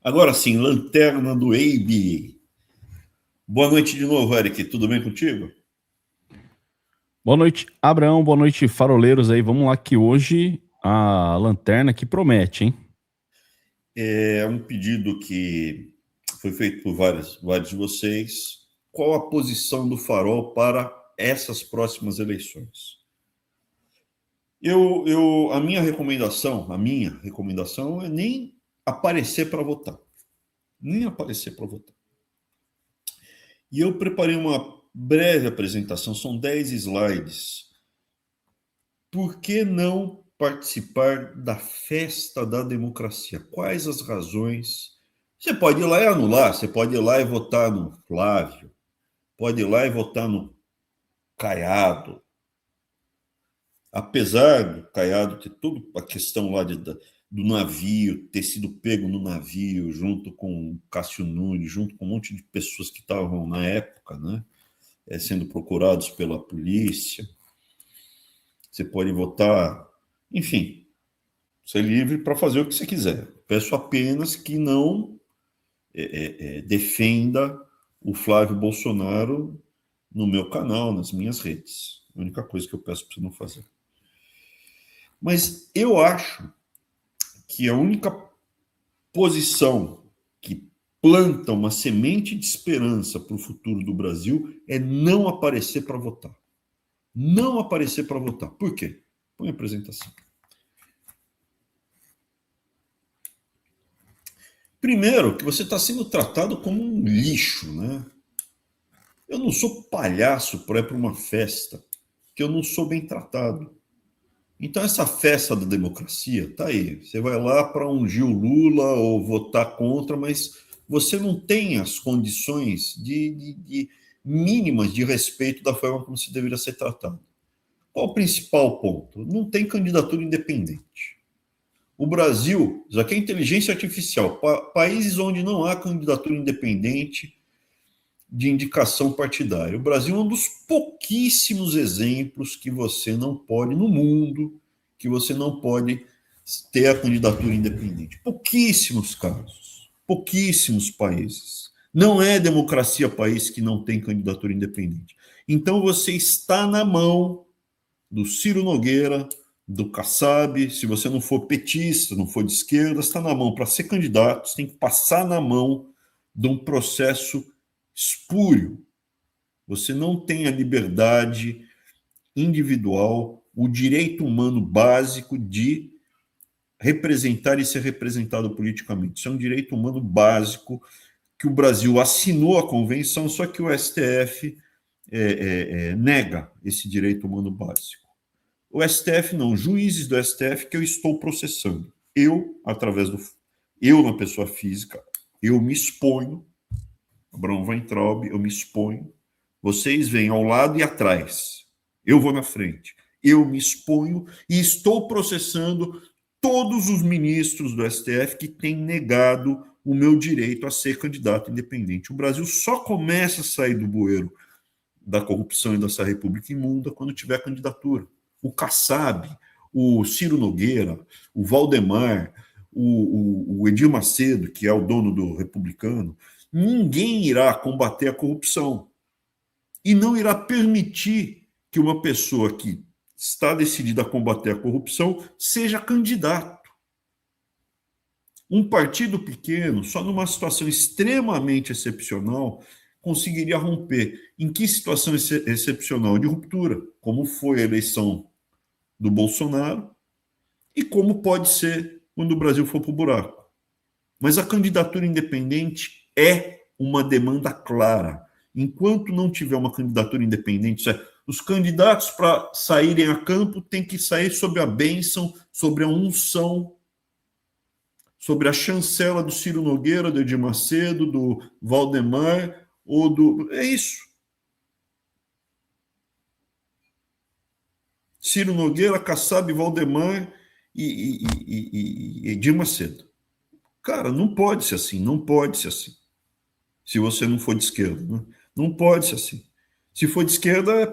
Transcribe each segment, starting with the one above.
Agora sim, lanterna do ABA. Boa noite de novo, Eric. Tudo bem contigo? Boa noite, Abraão. Boa noite, faroleiros aí. Vamos lá que hoje a lanterna que promete, hein? É um pedido que foi feito por vários de vocês. Qual a posição do Farol para essas próximas eleições? A minha recomendação é nem aparecer para votar. Nem aparecer para votar. E eu preparei uma breve apresentação, são 10 slides. Por que não participar da festa da democracia? Quais as razões? Você pode ir lá e anular, você pode ir lá e votar no Flávio, pode ir lá e votar no Caiado. Apesar do Caiado ter toda a questão lá do navio, ter sido pego no navio, junto com o Cássio Nunes, junto com um monte de pessoas que estavam na época, né, sendo procurados pela polícia. Você pode votar, enfim, você é livre para fazer o que você quiser. Peço apenas que não defenda o Flávio Bolsonaro no meu canal, nas minhas redes. A única coisa que eu peço para você não fazer. Mas eu acho que a única posição que planta uma semente de esperança para o futuro do Brasil é não aparecer para votar. Não aparecer para votar. Por quê? Põe a apresentação. Primeiro, que você está sendo tratado como um lixo, né? Eu não sou palhaço para ir para uma festa que eu não sou bem tratado. Então, essa festa da democracia tá aí. Você vai lá para ungir o Lula ou votar contra, mas você não tem as condições de mínimas de respeito da forma como se deveria ser tratado. Qual o principal ponto? Não tem candidatura independente. O Brasil, já que é inteligência artificial, países onde não há candidatura independente de indicação partidária. O Brasil é um dos pouquíssimos exemplos que você não pode, no mundo, que você não pode ter a candidatura independente. Pouquíssimos casos, pouquíssimos países. Não é democracia país que não tem candidatura independente. Então você está na mão do Ciro Nogueira, do Kassab. Se você não for petista, não for de esquerda, está na mão. Para ser candidato, você tem que passar na mão de um processo espúrio. Você não tem a liberdade individual, o direito humano básico de representar e ser representado politicamente. Isso é um direito humano básico que o Brasil assinou a convenção, só que o STF nega esse direito humano básico. O STF não, juízes do STF que eu estou processando. Eu, eu na pessoa física, eu me exponho, Abraão Weintraub, eu me exponho, vocês vêm ao lado e atrás, eu vou na frente, eu me exponho e estou processando todos os ministros do STF que têm negado o meu direito a ser candidato independente. O Brasil só começa a sair do bueiro da corrupção e dessa república imunda quando tiver candidatura. O Kassab, o Ciro Nogueira, o Valdemar, o Edir Macedo, que é o dono do Republicano, ninguém irá combater a corrupção e não irá permitir que uma pessoa que está decidida a combater a corrupção seja candidato. Um partido pequeno, só numa situação extremamente excepcional, conseguiria romper. Em que situação excepcional? De ruptura, como foi a eleição do Bolsonaro e como pode ser quando o Brasil for para o buraco. Mas a candidatura independente é uma demanda clara. Enquanto não tiver uma candidatura independente, os candidatos para saírem a campo têm que sair sob a bênção, sobre a unção, sobre a chancela do Ciro Nogueira, do Edir Macedo, do Valdemar, ou do... É isso. Ciro Nogueira, Kassab, Valdemar e Edir Macedo. Cara, não pode ser assim, não pode ser assim. Se você não for de esquerda, né? Não pode ser assim. Se for de esquerda,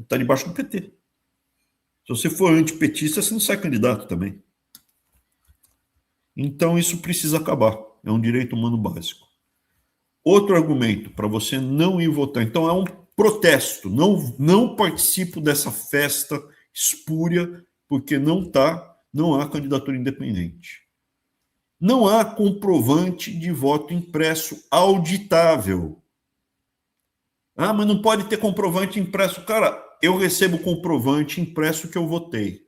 tá debaixo do PT. Se você for antipetista, você não sai candidato também. Então isso precisa acabar. é um direito humano básico. Outro argumento para você não ir votar. Então, é um protesto. Não participo dessa festa espúria, porque não há candidatura independente. Não há comprovante de voto impresso auditável. Ah, mas não pode ter comprovante impresso. Cara, eu recebo comprovante impresso que eu votei.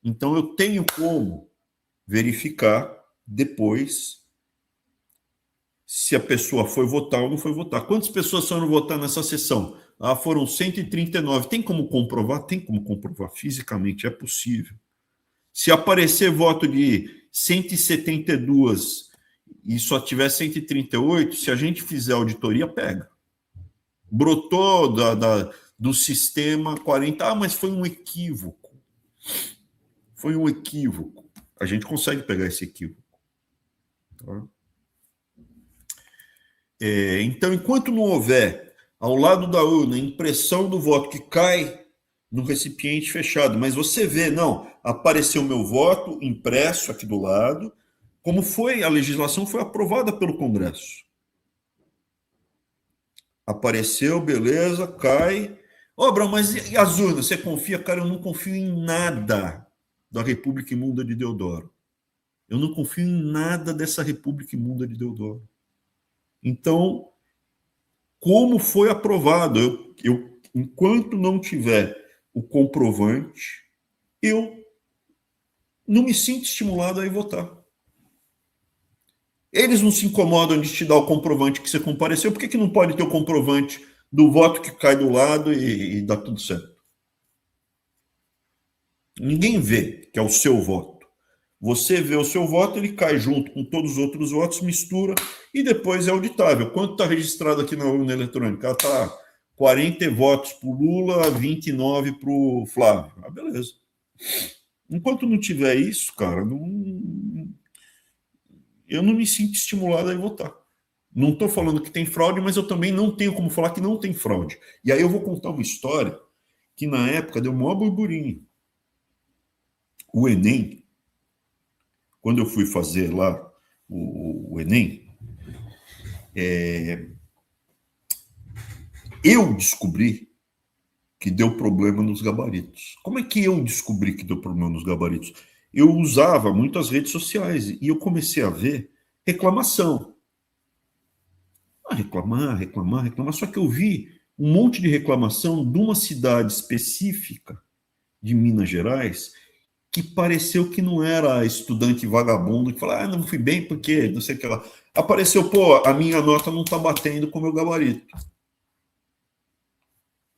Então, eu tenho como verificar depois se a pessoa foi votar ou não foi votar. Quantas pessoas foram votar nessa sessão? Ah, foram 139. Tem como comprovar? Tem como comprovar fisicamente, é possível. Se aparecer voto de 172 e só tiver 138, se a gente fizer auditoria, pega. Brotou do sistema 40. Ah, mas foi um equívoco. Foi um equívoco. A gente consegue pegar esse equívoco. Tá? Então, enquanto não houver ao lado da urna impressão do voto que cai no recipiente fechado, mas você vê, não, apareceu meu voto impresso aqui do lado, como foi, a legislação foi aprovada pelo Congresso. Apareceu, beleza, cai. Ô, Abraão, mas e as urnas? Você confia? Cara, eu não confio em nada da República Imunda de Deodoro. Eu não confio em nada dessa República Imunda de Deodoro. Então, como foi aprovado? Enquanto não tiver o comprovante, eu não me sinto estimulado a ir votar. Eles não se incomodam de te dar o comprovante que você compareceu. Por que não pode ter o comprovante do voto que cai do lado e dá tudo certo? Ninguém vê que é o seu voto. Você vê o seu voto, ele cai junto com todos os outros votos, mistura e depois é auditável. Quanto está registrado aqui na urna eletrônica? Está 40 votos para o Lula, 29 para o Flávio. Ah, beleza. Enquanto não tiver isso, cara, eu não me sinto estimulado a ir votar. Não estou falando que tem fraude, mas eu também não tenho como falar que não tem fraude. E aí eu vou contar uma história que na época deu maior burburinho. O Enem, quando eu fui fazer lá o Enem, eu descobri que deu problema nos gabaritos. Como é que eu descobri que deu problema nos gabaritos? Eu usava muitas redes sociais e eu comecei a ver reclamação. Reclamar. Só que eu vi um monte de reclamação de uma cidade específica de Minas Gerais que pareceu que não era estudante vagabundo que falava, não fui bem porque não sei o que lá. Apareceu, pô, a minha nota não está batendo com o meu gabarito.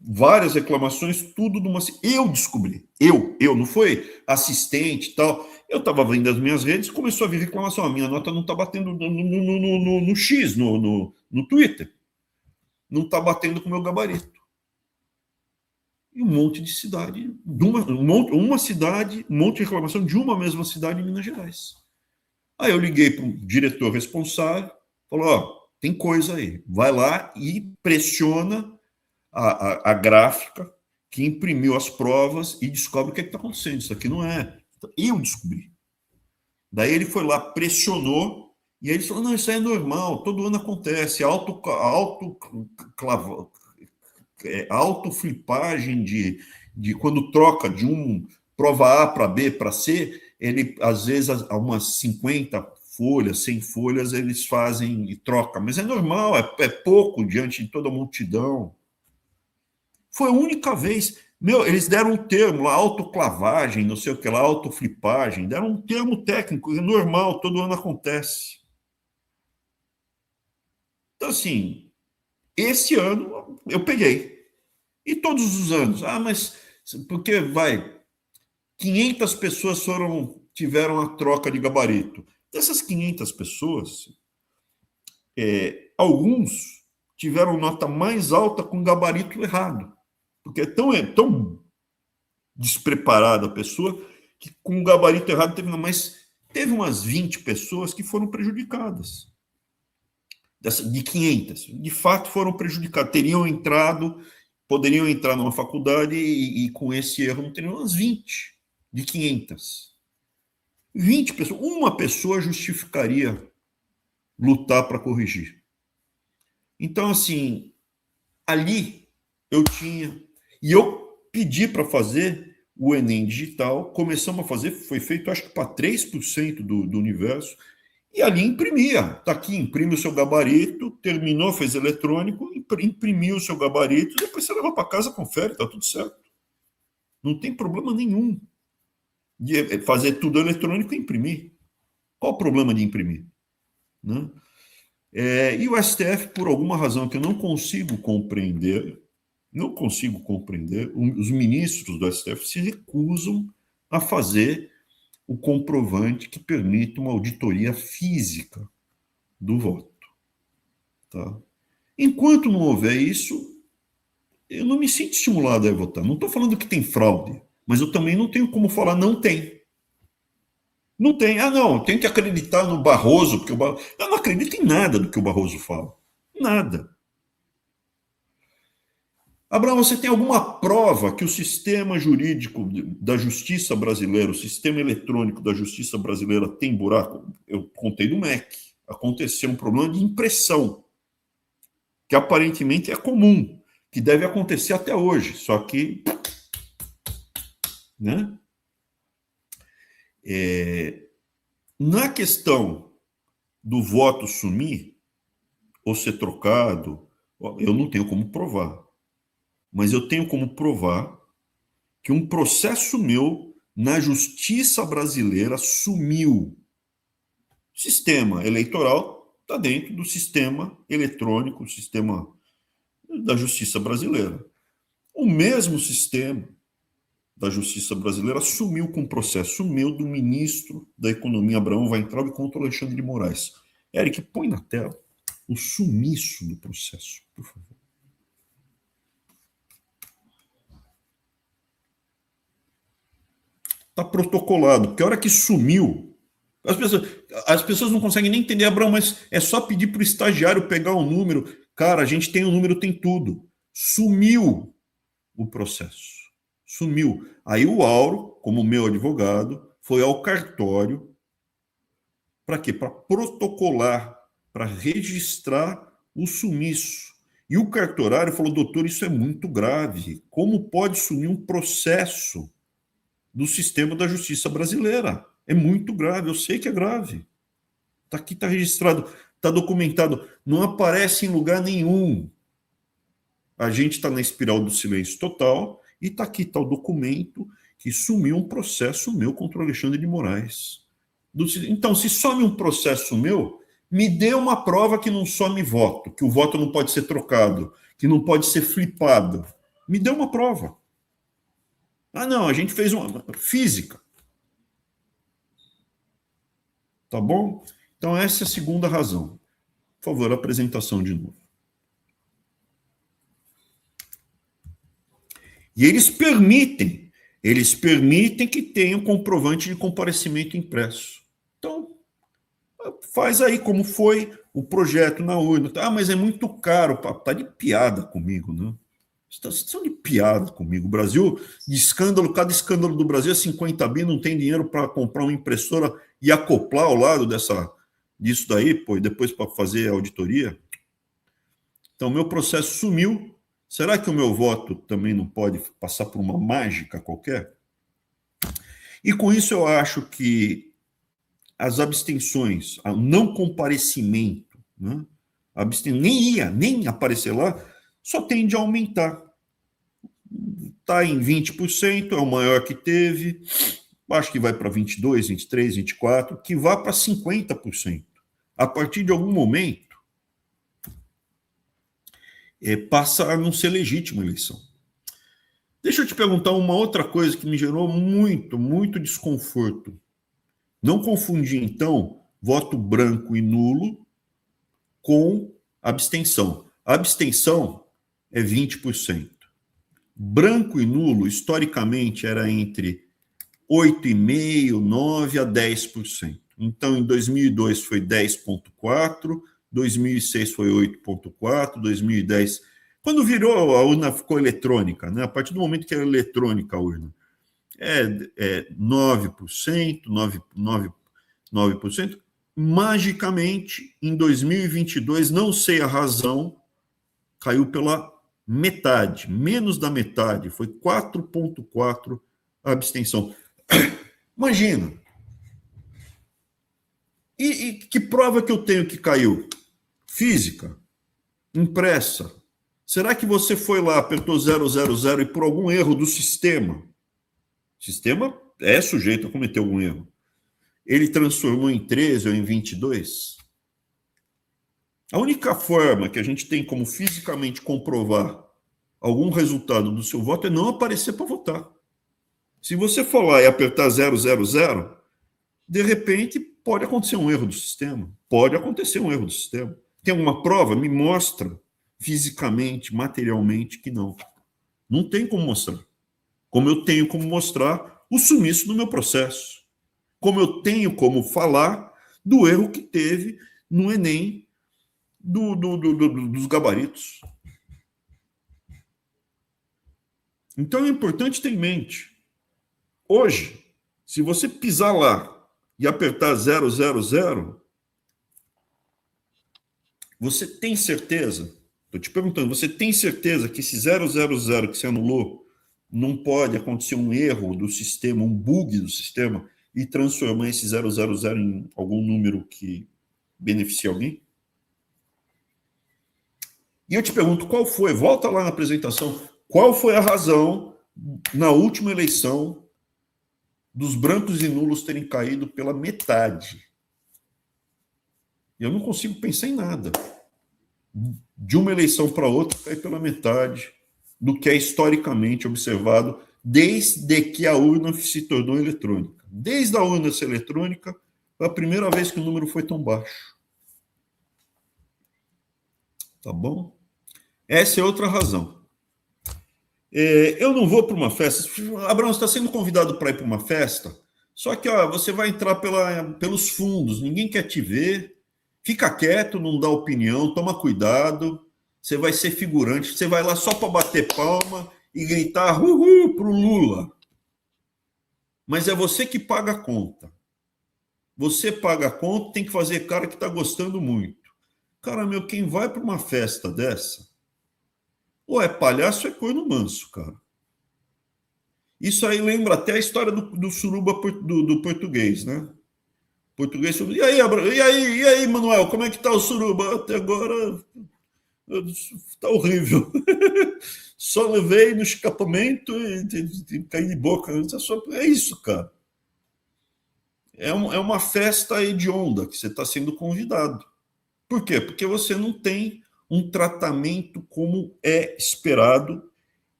Várias reclamações, tudo de uma. Eu descobri. Não foi assistente e tal. Eu estava vendo as minhas redes, começou a vir reclamação. A minha nota não está batendo no X, no Twitter. Não está batendo com o meu gabarito. E um monte de cidade, uma cidade, um monte de reclamação de uma mesma cidade em Minas Gerais. Aí eu liguei para o diretor responsável, falou: ó, tem coisa aí, vai lá e pressiona a gráfica que imprimiu as provas e descobre o que está acontecendo. Isso aqui não é. Eu descobri. Daí ele foi lá, pressionou, e aí ele falou: não, isso aí é normal, todo ano acontece, autoflipagem de quando troca de prova A para B para C, ele às vezes umas 50 folhas, 100 folhas eles fazem e troca, mas é normal, é pouco diante de toda a multidão. Foi a única vez. Eles deram um termo lá, autoclavagem, não sei o que lá, autoflipagem, deram um termo técnico, é normal, todo ano acontece. Então, assim, esse ano eu peguei. E todos os anos. Ah, mas porque 500 pessoas tiveram a troca de gabarito. Dessas 500 pessoas, alguns tiveram nota mais alta com gabarito errado. Porque é tão despreparada a pessoa que com o gabarito errado teve umas 20 pessoas que foram prejudicadas. De 500, de fato foram prejudicadas, poderiam entrar numa faculdade e com esse erro não teriam umas 20 de 500. 20 pessoas, uma pessoa justificaria lutar para corrigir. Então, assim, ali eu tinha... E eu pedi para fazer o Enem digital, começamos a fazer, foi feito acho que para 3% do universo, e ali imprimia. Está aqui, imprime o seu gabarito, terminou, fez eletrônico, imprimiu o seu gabarito, depois você leva para casa, confere, está tudo certo. Não tem problema nenhum de fazer tudo eletrônico e imprimir. Qual o problema de imprimir? Né? E o STF, por alguma razão que eu não consigo compreender, os ministros do STF se recusam a fazer o comprovante que permite uma auditoria física do voto. Tá? Enquanto não houver isso, eu não me sinto estimulado a votar. Não estou falando que tem fraude, mas eu também não tenho como falar não tem. Não tem. Ah, não, tem que acreditar no Barroso, porque eu não acredito em nada do que o Barroso fala. Nada. Abraão, você tem alguma prova que o sistema jurídico da justiça brasileira, o sistema eletrônico da justiça brasileira tem buraco? Eu contei do MEC. Aconteceu um problema de impressão, que aparentemente é comum, que deve acontecer até hoje, só que... Né? Na questão do voto sumir ou ser trocado, eu não tenho como provar. Mas eu tenho como provar que um processo meu na justiça brasileira sumiu. O sistema eleitoral está dentro do sistema eletrônico, o sistema da justiça brasileira. O mesmo sistema da justiça brasileira sumiu com um processo meu do ministro da Economia, Abraão Weintraub, contra o Alexandre de Moraes. Eric, põe na tela o sumiço do processo, por favor. Está protocolado, porque a hora que sumiu, as pessoas não conseguem nem entender, Abraão, mas é só pedir para o estagiário pegar o número. Cara, a gente tem o número, tem tudo. Sumiu o processo. Sumiu. Aí o Auro, como meu advogado, foi ao cartório. Para quê? Para protocolar, para registrar o sumiço. E o cartorário falou, doutor, isso é muito grave. Como pode sumir um processo do sistema da justiça brasileira? É muito grave, eu sei que é grave. Está aqui, está registrado, está documentado. Não aparece em lugar nenhum. A gente está na espiral do silêncio total e está aqui, está o documento que sumiu um processo meu contra o Alexandre de Moraes. Então, se some um processo meu, me dê uma prova que não some voto, que o voto não pode ser trocado, que não pode ser flipado. Me dê uma prova. Ah, não, a gente fez uma física. Tá bom? Então, essa é a segunda razão. Por favor, apresentação de novo. E eles permitem que tenha um comprovante de comparecimento impresso. Então, faz aí como foi o projeto na urna. Ah, mas é muito caro. Tá de piada comigo, né? Vocês estão de piada comigo. O Brasil, de escândalo, cada escândalo do Brasil é 50 bi, não tem dinheiro para comprar uma impressora e acoplar ao lado disso daí, pô, e depois para fazer a auditoria. Então, meu processo sumiu. Será que o meu voto também não pode passar por uma mágica qualquer? E com isso eu acho que as abstenções, o não comparecimento, né? Nem ia aparecer lá, só tende a aumentar. Está em 20%, é o maior que teve, acho que vai para 22%, 23%, 24%, que vá para 50%. A partir de algum momento, passa a não ser legítima a eleição. Deixa eu te perguntar uma outra coisa que me gerou muito, muito desconforto. Não confundir, então, voto branco e nulo com abstenção. A abstenção é 20%. Branco e nulo, historicamente, era entre 8,5%, 9% a 10%. Então, em 2002 foi 10,4%, 2006 foi 8,4%, 2010... Quando virou, a urna ficou eletrônica, né? A partir do momento que era eletrônica a urna, 9%, 9%. magicamente, em 2022, não sei a razão, caiu pela metade, menos da metade, foi 4,4% a abstenção. Imagina. E que prova que eu tenho que caiu? Física, impressa. Será que você foi lá, apertou 000 e por algum erro do sistema, o sistema é sujeito a cometer algum erro, ele transformou em 13 ou em 22? A única forma que a gente tem como fisicamente comprovar algum resultado do seu voto é não aparecer para votar. Se você for lá e apertar 000, de repente pode acontecer um erro do sistema. Pode acontecer um erro do sistema. Tem alguma prova? Me mostra fisicamente, materialmente que não. Não tem como mostrar. Como eu tenho como mostrar o sumiço do meu processo. Como eu tenho como falar do erro que teve no Enem dos gabaritos. Então é importante ter em mente. Hoje, se você pisar lá e apertar 000, você tem certeza? Estou te perguntando, você tem certeza que esse 000 que você anulou não pode acontecer um erro do sistema, um bug do sistema, e transformar esse 000 em algum número que beneficie alguém? E eu te pergunto, qual foi? Volta lá na apresentação. Qual foi a razão, na última eleição, dos brancos e nulos terem caído pela metade? Eu não consigo pensar em nada. De uma eleição para outra, cai pela metade do que é historicamente observado desde que a urna se tornou eletrônica. Desde a urna ser eletrônica, foi a primeira vez que o número foi tão baixo. Tá bom? Essa é outra razão. Eu não vou para uma festa. Abraão, você está sendo convidado para ir para uma festa, só que você vai entrar pelos fundos, ninguém quer te ver, fica quieto, não dá opinião, toma cuidado, você vai ser figurante, você vai lá só para bater palma e gritar uhul para o Lula. Mas é você que paga a conta. Você paga a conta, tem que fazer cara que está gostando muito. Cara, quem vai para uma festa dessa, ou é palhaço ou é corno manso, cara. Isso aí lembra até a história do suruba do português, né? Português. E aí, Manuel, como é que tá o suruba? Até agora tá horrível. Só levei no escapamento e caí de boca. É isso, cara. É uma festa hedionda que você está sendo convidado. Por quê? Porque você não tem um tratamento como é esperado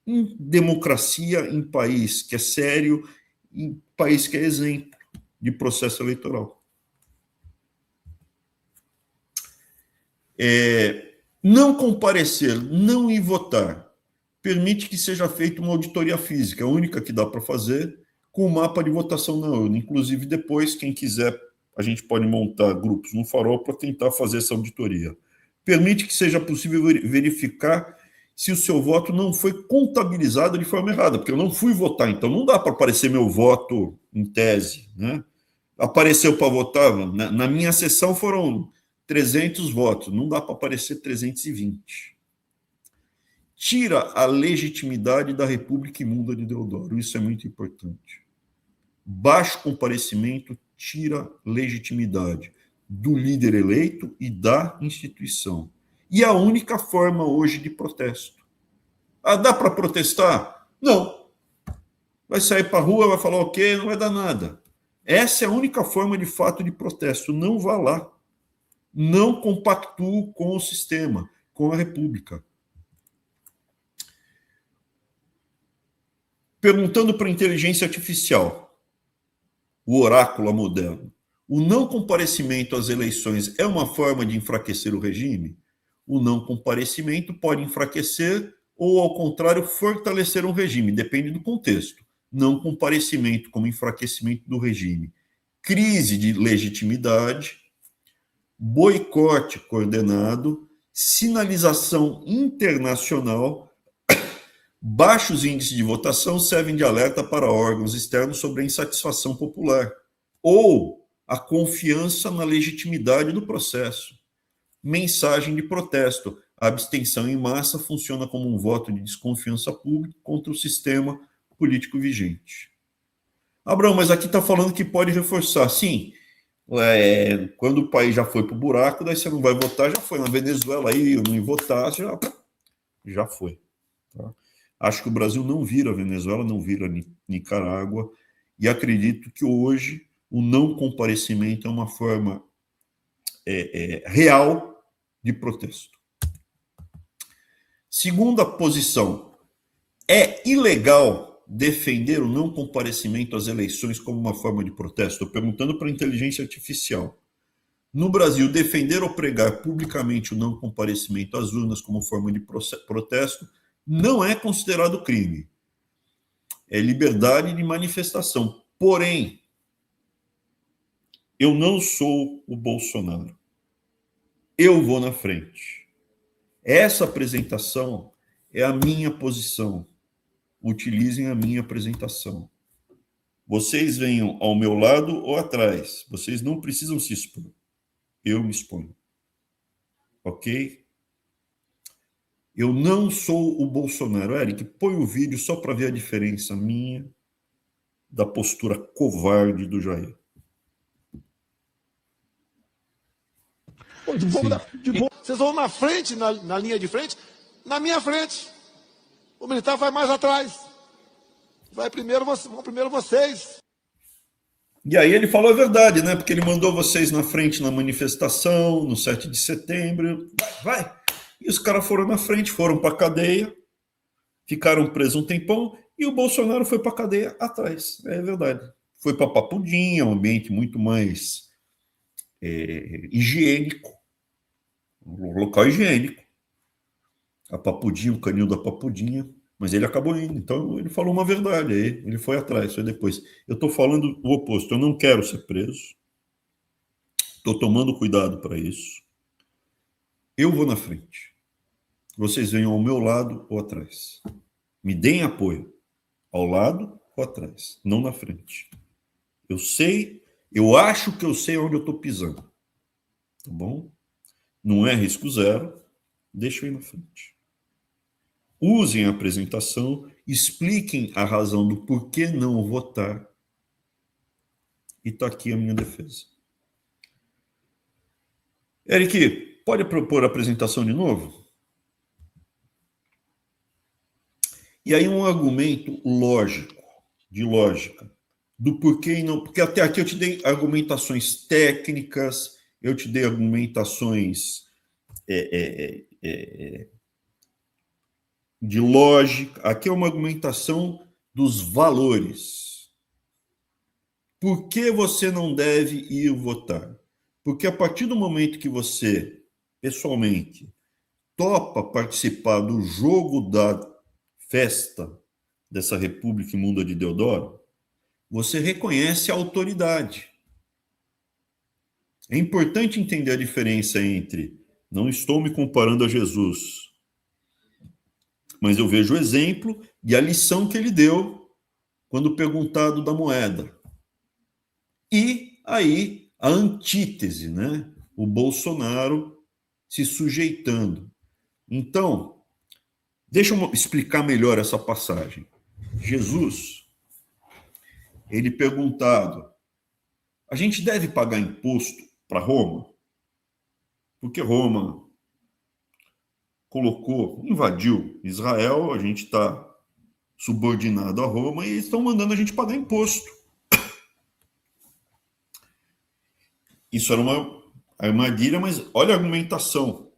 em democracia, em país que é sério, em país que é exemplo de processo eleitoral. Não comparecer, não ir votar, permite que seja feita uma auditoria física, a única que dá para fazer, com o mapa de votação na urna. Inclusive, depois, quem quiser, a gente pode montar grupos no Farol para tentar fazer essa auditoria. Permite que seja possível verificar se o seu voto não foi contabilizado de forma errada, porque eu não fui votar, então não dá para aparecer meu voto em tese, né? Apareceu para votar, na minha sessão foram 300 votos, não dá para aparecer 320. Tira a legitimidade da República Imunda de Deodoro, isso é muito importante. Baixo comparecimento tira legitimidade do líder eleito e da instituição. E a única forma hoje de protesto. Dá para protestar? Não. Vai sair para a rua, vai falar o quê? Não vai dar nada. Essa é a única forma de fato de protesto. Não vá lá. Não compactue com o sistema, com a República. Perguntando para a inteligência artificial, o oráculo moderno, o não comparecimento às eleições é uma forma de enfraquecer o regime? O não comparecimento pode enfraquecer ou, ao contrário, fortalecer um regime, depende do contexto. Não comparecimento como enfraquecimento do regime. Crise de legitimidade, boicote coordenado, sinalização internacional, baixos índices de votação servem de alerta para órgãos externos sobre a insatisfação popular. Ou a confiança na legitimidade do processo. Mensagem de protesto. A abstenção em massa funciona como um voto de desconfiança pública contra o sistema político vigente. Abraão, mas aqui está falando que pode reforçar. Sim, quando o país já foi para o buraco, daí você não vai votar, já foi. Na Venezuela, aí eu não ia votar, já foi. Tá? Acho que o Brasil não vira Venezuela, não vira Nicarágua, e acredito que hoje o não comparecimento é uma forma real de protesto. Segunda posição, é ilegal defender o não comparecimento às eleições como uma forma de protesto? Estou perguntando para a inteligência artificial. No Brasil, defender ou pregar publicamente o não comparecimento às urnas como forma de protesto não é considerado crime. É liberdade de manifestação. Porém, eu não sou o Bolsonaro. Eu vou na frente. Essa apresentação é a minha posição. Utilizem a minha apresentação. Vocês venham ao meu lado ou atrás. Vocês não precisam se expor. Eu me exponho. Ok? Eu não sou o Bolsonaro. Eric, põe o vídeo só para ver a diferença minha da postura covarde do Jair. Vocês vão na frente, na linha de frente, na minha frente. O militar vai mais atrás. Vão primeiro vocês. E aí ele falou a verdade, né? Porque ele mandou vocês na frente na manifestação, no 7 de setembro. Vai. E os caras foram na frente, foram para a cadeia, ficaram presos um tempão, e o Bolsonaro foi para a cadeia atrás. É verdade. Foi para Papudinha, um ambiente muito mais higiênico. Um local higiênico. A Papudinha, o canil da Papudinha. Mas ele acabou indo. Então ele falou uma verdade aí. Ele foi atrás, foi depois. Eu estou falando o oposto. Eu não quero ser preso. Estou tomando cuidado para isso. Eu vou na frente. Vocês venham ao meu lado ou atrás. Me deem apoio. Ao lado ou atrás. Não na frente. Eu sei, eu acho que eu sei onde eu estou pisando. Tá bom? Não é risco zero. Deixa eu ir na frente. Usem a apresentação, expliquem a razão do porquê não votar. E está aqui a minha defesa. Eric, pode propor a apresentação de novo? E aí um argumento lógico, de lógica, do porquê e não... Porque até aqui eu te dei argumentações técnicas, eu te dei argumentações de lógica. Aqui é uma argumentação dos valores. Por que você não deve ir votar? Porque a partir do momento que você, pessoalmente, topa participar do jogo da festa dessa República Imunda de Deodoro, você reconhece a autoridade. É importante entender a diferença entre não estou me comparando a Jesus, mas eu vejo o exemplo e a lição que ele deu quando perguntado da moeda. E aí a antítese, né? O Bolsonaro se sujeitando. Então, deixa eu explicar melhor essa passagem. Jesus, ele perguntado, a gente deve pagar imposto para Roma? Porque Roma invadiu Israel, a gente está subordinado a Roma e eles estão mandando a gente pagar imposto. Isso era uma armadilha, mas olha a argumentação.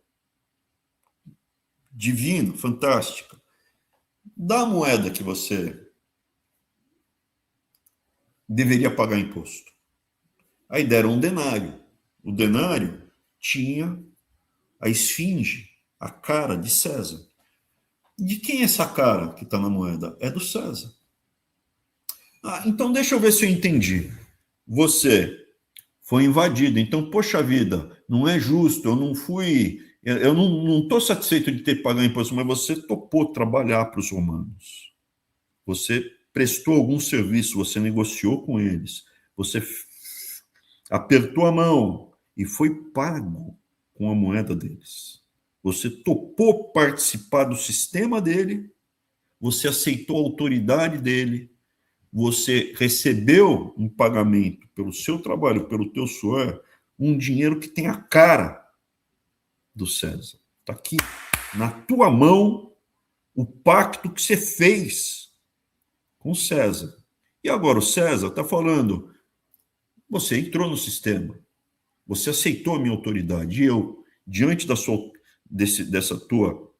Divina, fantástica. Da moeda que você deveria pagar imposto. Aí deram um denário. O denário tinha a esfinge, a cara de César. De quem é essa cara que está na moeda? É do César. Então deixa eu ver se eu entendi. Você foi invadido. Então, poxa vida, não é justo, eu não fui... Eu não estou satisfeito de ter que pagar imposto, mas você topou trabalhar para os romanos. Você prestou algum serviço, você negociou com eles, você apertou a mão e foi pago com a moeda deles. Você topou participar do sistema dele, você aceitou a autoridade dele, você recebeu um pagamento pelo seu trabalho, pelo teu suor, um dinheiro que tem a cara do César. Está aqui, na tua mão, o pacto que você fez com César. E agora o César está falando, você entrou no sistema, você aceitou a minha autoridade, e eu, diante dessa tua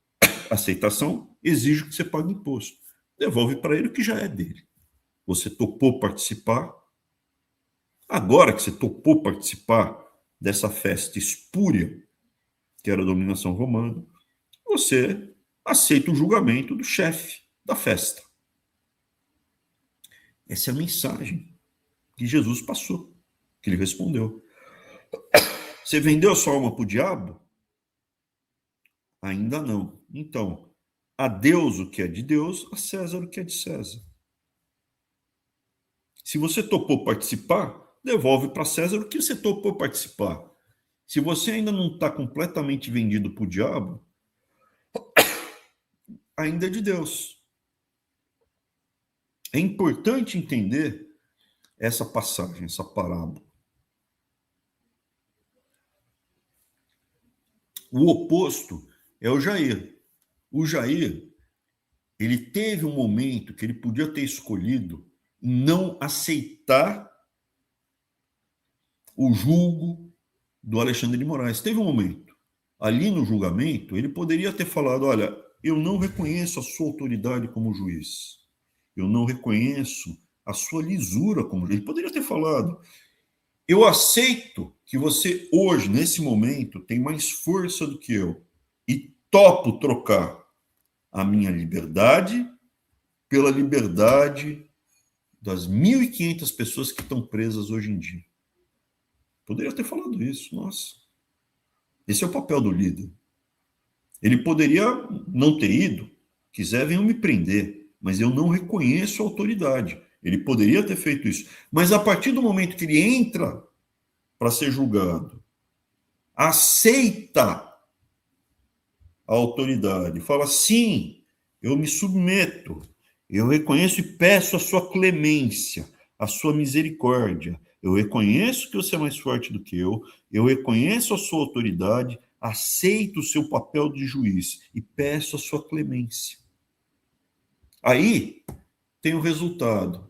aceitação, exijo que você pague imposto. Devolve para ele o que já é dele. Você topou participar. Agora que você topou participar dessa festa espúria, que era a dominação romana, você aceita o julgamento do chefe da festa. Essa é a mensagem que Jesus passou, que ele respondeu. Você vendeu a sua alma para o diabo? Ainda não. Então, a Deus o que é de Deus, a César o que é de César. Se você topou participar, devolve para César o que você topou participar. Se você ainda não está completamente vendido para o diabo, ainda é de Deus. É importante entender essa passagem, essa parábola. O oposto é o Jair. O Jair, ele teve um momento que ele podia ter escolhido não aceitar o julgo do Alexandre de Moraes. Teve um momento. Ali no julgamento, ele poderia ter falado, olha, eu não reconheço a sua autoridade como juiz. Eu não reconheço a sua lisura como juiz. Ele poderia ter falado, eu aceito que você hoje, nesse momento, tem mais força do que eu e topo trocar a minha liberdade pela liberdade das 1.500 pessoas que estão presas hoje em dia. Poderia ter falado isso, nossa. Esse é o papel do líder. Ele poderia não ter ido, quiser venham me prender, mas eu não reconheço a autoridade. Ele poderia ter feito isso. Mas a partir do momento que ele entra para ser julgado, aceita a autoridade, fala, sim, eu me submeto, eu reconheço e peço a sua clemência, a sua misericórdia, eu reconheço que você é mais forte do que eu reconheço a sua autoridade, aceito o seu papel de juiz e peço a sua clemência. Aí tem o resultado.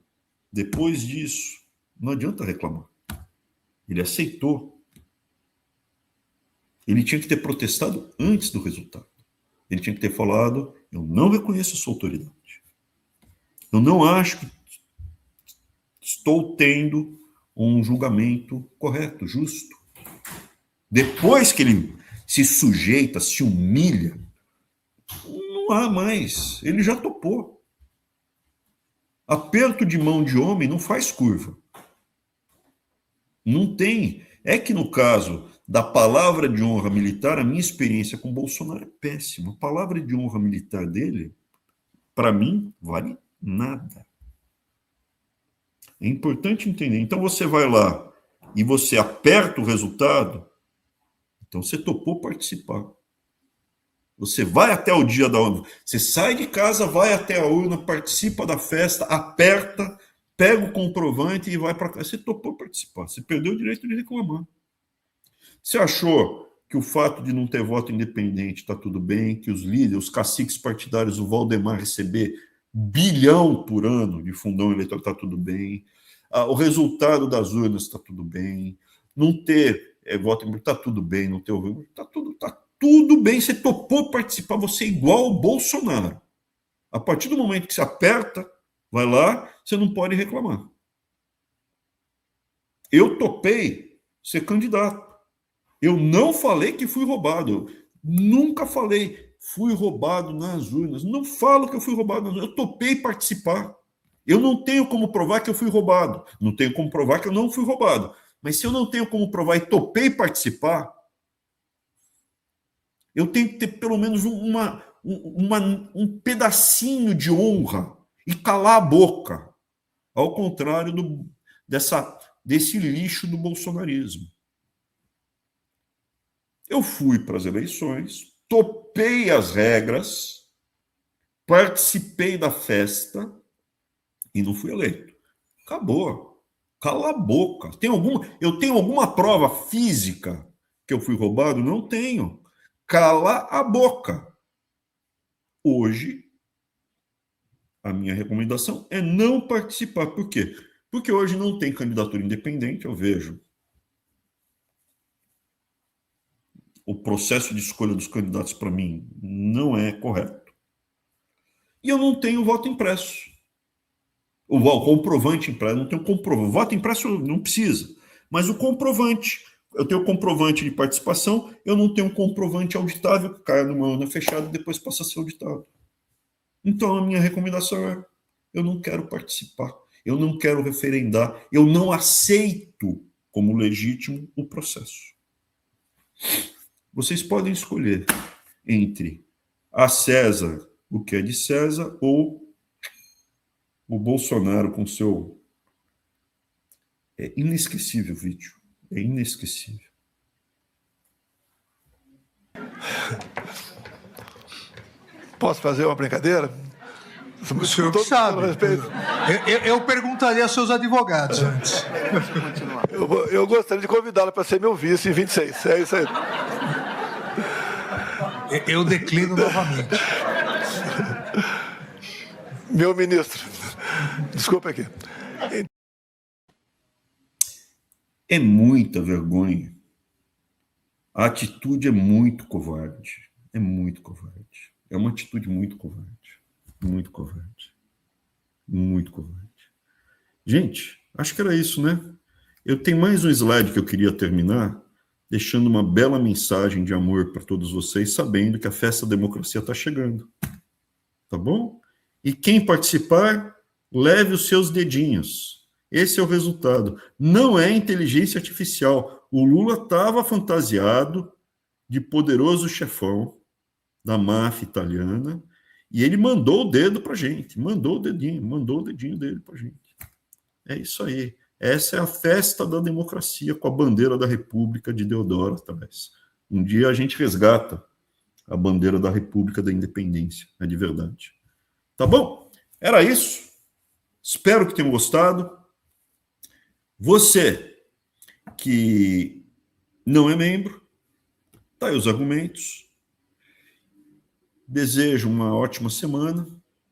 Depois disso, não adianta reclamar. Ele aceitou. Ele tinha que ter protestado antes do resultado. Ele tinha que ter falado, eu não reconheço a sua autoridade. Eu não acho que estou tendo um julgamento correto, justo. Depois que ele se sujeita, se humilha, não há mais. Ele já topou. Aperto de mão de homem não faz curva. Não tem. É que no caso da palavra de honra militar, a minha experiência com Bolsonaro é péssima. A palavra de honra militar dele, para mim, vale nada. É importante entender. Então você vai lá e você aperta o resultado, então você topou participar. Você vai até o dia da urna, você sai de casa, vai até a urna, participa da festa, aperta, pega o comprovante e vai para casa. Você topou participar, você perdeu o direito de reclamar. Você achou que o fato de não ter voto independente está tudo bem, que os líderes, os caciques partidários, o Valdemar receber 1 bilhão por ano de fundão eleitoral está tudo bem, o resultado das urnas está tudo bem, não ter voto está tudo bem, não ter está tudo bem, você topou participar, você é igual ao Bolsonaro. A partir do momento que você aperta, vai lá, você não pode reclamar. Eu topei ser candidato. Eu não falei que fui roubado. Nunca falei, fui roubado nas urnas. Não falo que eu fui roubado nas urnas. Eu topei participar. Eu não tenho como provar que eu fui roubado. Não tenho como provar que eu não fui roubado. Mas se eu não tenho como provar e topei participar, eu tenho que ter pelo menos um pedacinho de honra e calar a boca. Ao contrário desse lixo do bolsonarismo. Eu fui para as eleições, topei as regras, participei da festa e não fui eleito. Acabou. Cala a boca. Eu tenho alguma prova física que eu fui roubado? Não tenho. Cala a boca. Hoje, a minha recomendação é não participar. Por quê? Porque hoje não tem candidatura independente, eu vejo. O processo de escolha dos candidatos, para mim, não é correto. E eu não tenho voto impresso. O comprovante impresso, não tenho comprovante. Voto impresso não precisa. Mas o comprovante, eu tenho comprovante de participação, eu não tenho comprovante auditável que caia numa urna fechada e depois passa a ser auditado. Então, a minha recomendação é: eu não quero participar, eu não quero referendar, eu não aceito como legítimo o processo. Vocês podem escolher entre a César o que é de César ou o Bolsonaro com seu... É inesquecível o vídeo. É inesquecível. Posso fazer uma brincadeira? O senhor que sabe. Eu perguntaria aos seus advogados antes. Eu gostaria de convidá-lo para ser meu vice em 26. É isso aí. Eu declino novamente. Meu ministro, desculpa aqui. É muita vergonha. A atitude é muito covarde. É muito covarde. É uma atitude muito covarde. Muito covarde. Muito covarde. Gente, acho que era isso, né? Eu tenho mais um slide que eu queria terminar, deixando uma bela mensagem de amor para todos vocês, sabendo que a festa da democracia está chegando. Tá bom? E quem participar, leve os seus dedinhos. Esse é o resultado. Não é inteligência artificial. O Lula estava fantasiado de poderoso chefão da máfia italiana e ele mandou o dedo para a gente. Mandou o dedinho dele para a gente. É isso aí. Essa é a festa da democracia com a bandeira da República de Deodoro atrás. Um dia a gente resgata a bandeira da República da Independência. É de verdade. Tá bom? Era isso. Espero que tenham gostado. Você que não é membro, tá aí os argumentos. Desejo uma ótima semana.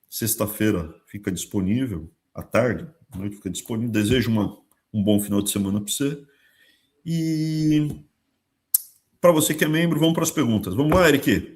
Sexta-feira fica disponível, à tarde, à noite fica disponível. Desejo um bom final de semana para você. E para você que é membro, vamos para as perguntas. Vamos lá, Eric.